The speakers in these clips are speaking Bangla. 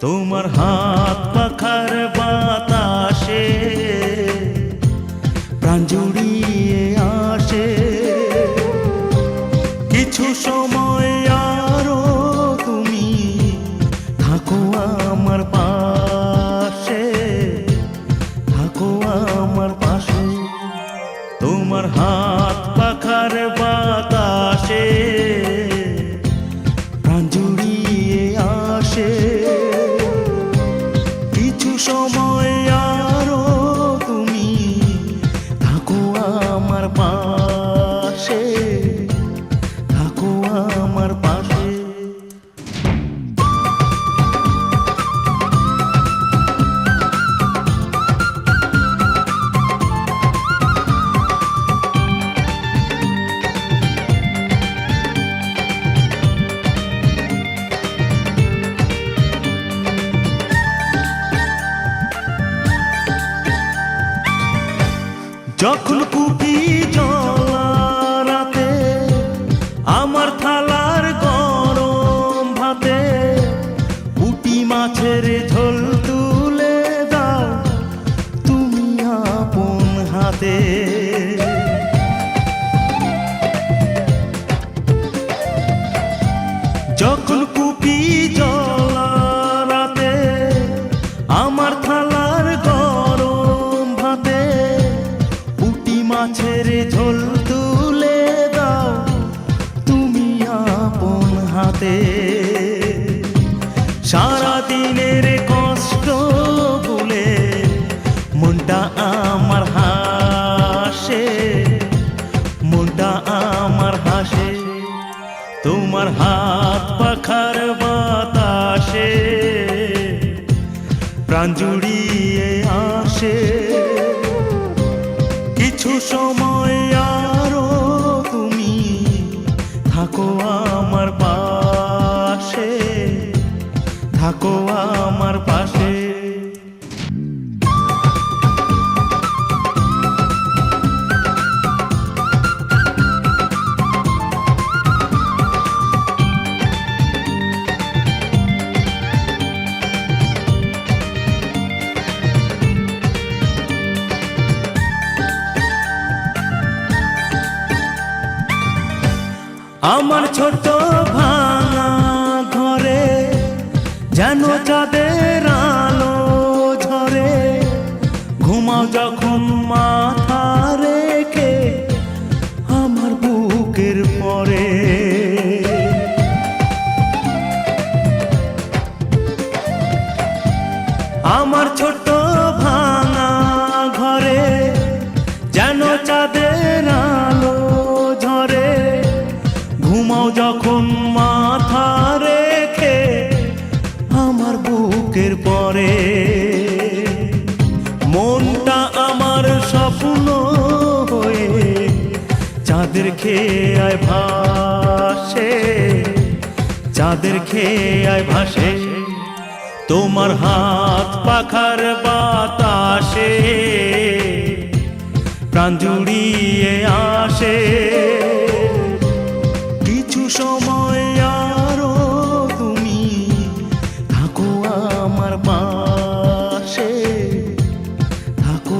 তোমার হাত পাখার বাতাসে প্রাণ জুড়িয়ে আসে। কিছু সময় আরো তুমি থাকো আমার পাশে, থাকো আমার পাশে। তোমার হাত পাখার বাতাসে প্রাণ জুড়িয়ে আসে। কিছু সময় আরো তুমি থাকো আমার পাশে, থাকো আমার পাশে। যখন কুপি জ্বলা রাতে আমার থালার গরম ভাতে পুঁটি মাছের ঝোল তুলে দাও তুমি আপন হাতে। যখন কুপি জ্বলা রাতে আমার থালার গরম ভাতে মাছের ঝোল তুলে দাও তুমি আপন হাতে। সারা দিনের কষ্ট ভুলে মনটা আমার হাসে, মনটা আমার হাসে। তোমার হাত পাখার বাতাসে প্রাণ জুড়িয়ে আসে। কিছু সময় আরো তুমি থাকো আমার পাশে, থাকো আমার পাশে। আমার ছোট ভাঙা ঘরে যেন চাঁদের আলো ঝরে। ঘুমাও যখন মাথা রেখে আমার বুকের পরে। আমার ছোট ভাঙা ঘরে যেন চাঁদের আলো ঝরে। ঘুমাও যখন মাথা রেখে আমার বুকের পরে। মনটা আমার স্বপ্ন হয়ে চাঁদের খেয়ায় ভাসে, চাঁদের খেয়ায় ভাসে। তোমার হাত পাখার বাতাসে প্রাণ জুড়িয়ে আসে। কিছু সময় আরো তুমি থাকো আমার পাশে, থাকো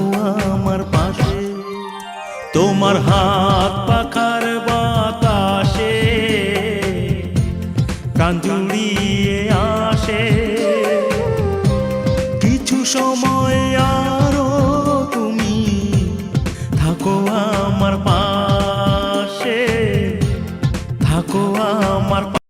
আমার পাশে। তোমার হাত পাখার বাতাসে প্রাণ জুড়িয়ে আসে। কিছু সময় আরো